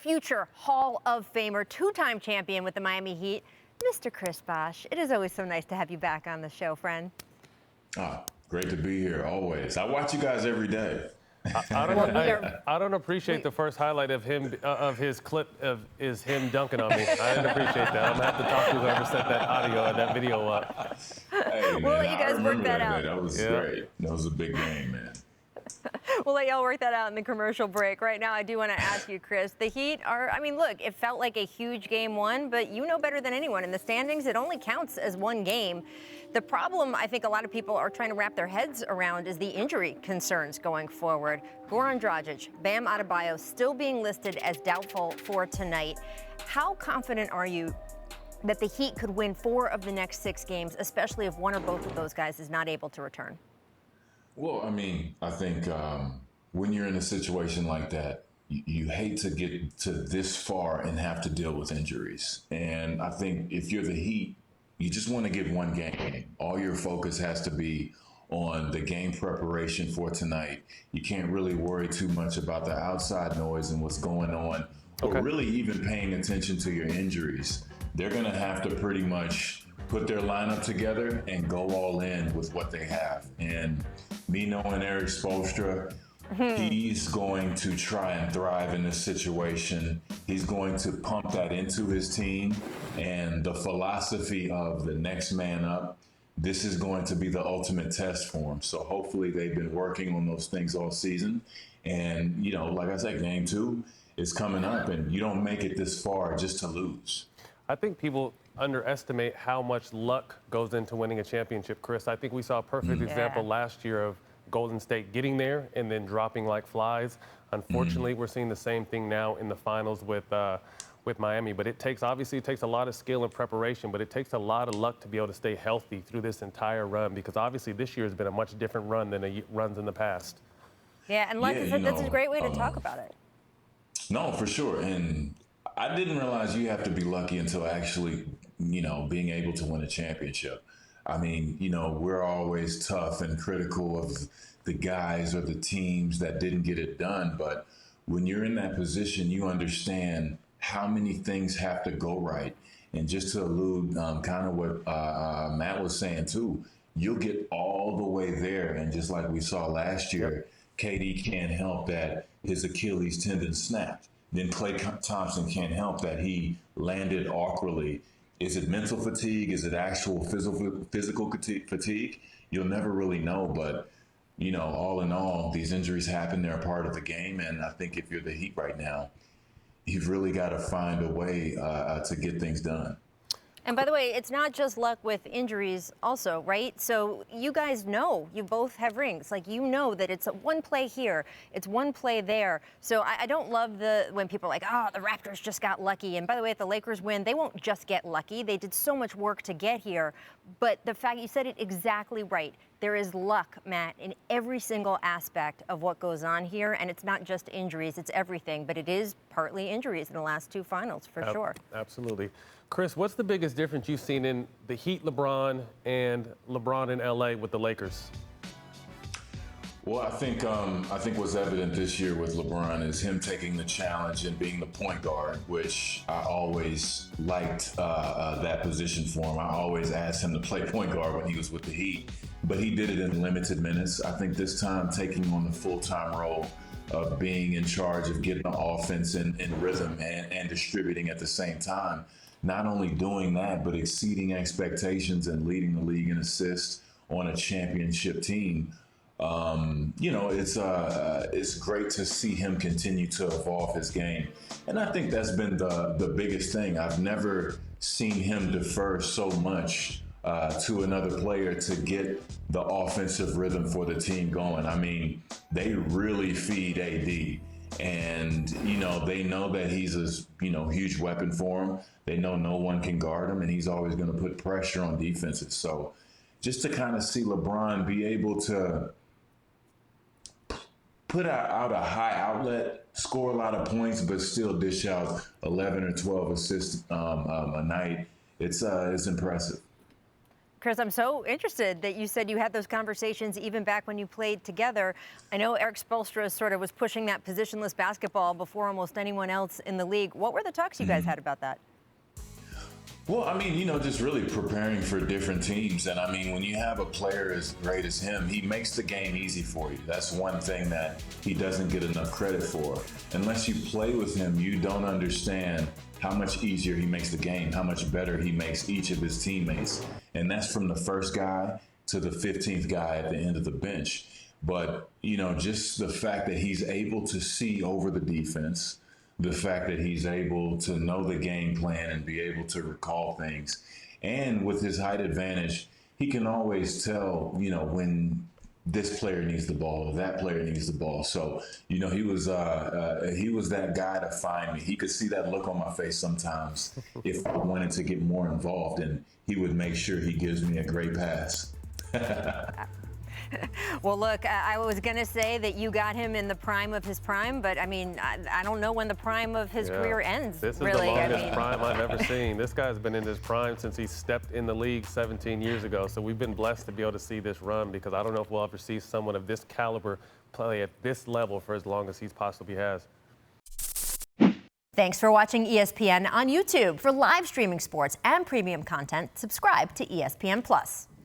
future Hall of Famer, two-time champion with the Miami Heat, Mr. Chris Bosh. It is always so nice to have you back on the show, friend. Great to be here, always. I watch you guys every day. I don't appreciate the first highlight of him, of his clip is him dunking on me. I didn't appreciate that. I'm going to have to talk to whoever set that audio and that video up. Hey, man, we'll let you guys work that out. That was great. That was a big game, man. We'll let y'all work that out in the commercial break. Right now, I do want to ask you, Chris, the Heat are, I mean, look, it felt like a huge game one, but you know better than anyone. In the standings, it only counts as one game. The problem I think a lot of people are trying to wrap their heads around is the injury concerns going forward. Goran Dragic, Bam Adebayo still being listed as doubtful for tonight. How confident are you that the Heat could win 4 of the next 6 games, especially if one or both of those guys is not able to return? Well, I mean, I think when you're in a situation like that, you hate to get to this far and have to deal with injuries. And I think if you're the Heat, you just want to get one game. All your focus has to be on the game preparation for tonight. You can't really worry too much about the outside noise and what's going on, or really even paying attention to your injuries. They're going to have to pretty much put their lineup together and go all in with what they have. And me knowing Erik Spoelstra, he's going to try and thrive in this situation. He's going to pump that into his team, and the philosophy of the next man up, this is going to be the ultimate test for him. So hopefully they've been working on those things all season. And, you know, like I said, game 2 is coming up, and you don't make it this far just to lose. I think people underestimate how much luck goes into winning a championship, Chris. I think we saw a perfect example last year of Golden State getting there and then dropping like flies. Unfortunately, we're seeing the same thing now in the finals with Miami. But it takes a lot of skill and preparation, but it takes a lot of luck to be able to stay healthy through this entire run, because obviously this year has been a much different run than runs in the past. Yeah, and like I said, that's a great way to talk about it. No, for sure. And I didn't realize you have to be lucky until actually, you know, being able to win a championship. I mean, you know, we're always tough and critical of the guys or the teams that didn't get it done. But when you're in that position, you understand how many things have to go right. And just to allude kind of what Matt was saying, too, you'll get all the way there. And just like we saw last year, KD can't help that his Achilles tendon snapped. Then Klay Thompson can't help that he landed awkwardly. Is it mental fatigue? Is it actual physical fatigue? You'll never really know. But, you know, all in all, these injuries happen. They're a part of the game. And I think if you're the Heat right now, you've really got to find a way to get things done. And by the way, it's not just luck with injuries also, right? So you guys know, you both have rings. Like, you know that it's one play here, it's one play there. So I don't love when people are like, oh, the Raptors just got lucky. And by the way, if the Lakers win, they won't just get lucky. They did so much work to get here. But the fact, you said it exactly right. There is luck, Matt, in every single aspect of what goes on here. And it's not just injuries, it's everything. But it is partly injuries in the last 2 finals, for sure. Absolutely. Chris, what's the biggest difference you've seen in the Heat LeBron and LeBron in LA with the Lakers? Well, I think what's evident this year with LeBron is him taking the challenge and being the point guard, which I always liked that position for him. I always asked him to play point guard when he was with the Heat, but he did it in limited minutes. I think this time taking on the full-time role of being in charge of getting the offense in rhythm and distributing at the same time. Not only doing that, but exceeding expectations and leading the league in assists on a championship team. You know, it's great to see him continue to evolve his game. And I think that's been the biggest thing. I've never seen him defer so much to another player to get the offensive rhythm for the team going. I mean, they really feed AD. And, you know, they know that he's a, huge weapon for him. They know no one can guard him, and he's always going to put pressure on defenses. So just to kind of see LeBron be able to put out a high outlet, score a lot of points, but still dish out 11 or 12 assists a night, it's impressive. Chris, I'm so interested that you said you had those conversations even back when you played together. I know Eric Spoelstra sort of was pushing that positionless basketball before almost anyone else in the league. What were the talks you guys had about that? Well, I mean, just really preparing for different teams. And I mean, when you have a player as great as him, he makes the game easy for you. That's one thing that he doesn't get enough credit for. Unless you play with him, you don't understand how much easier he makes the game, how much better he makes each of his teammates. And that's from the first guy to the 15th guy at the end of the bench. But, just the fact that he's able to see over the defense, the fact that he's able to know the game plan and be able to recall things. And with his height advantage, he can always tell, when this player needs the ball, that player needs the ball. So, he was that guy to find me. He could see that look on my face sometimes if I wanted to get more involved, and he would make sure he gives me a great pass. Well, look, I was going to say that you got him in the prime of his prime, but I mean, I don't know when the prime of his career ends. This is really. the longest prime I've ever seen. This guy's been in his prime since he stepped in the league 17 years ago. So we've been blessed to be able to see this run, because I don't know if we'll ever see someone of this caliber play at this level for as long as he possibly has. Thanks for watching ESPN on YouTube. For live streaming sports and premium content, subscribe to ESPN+.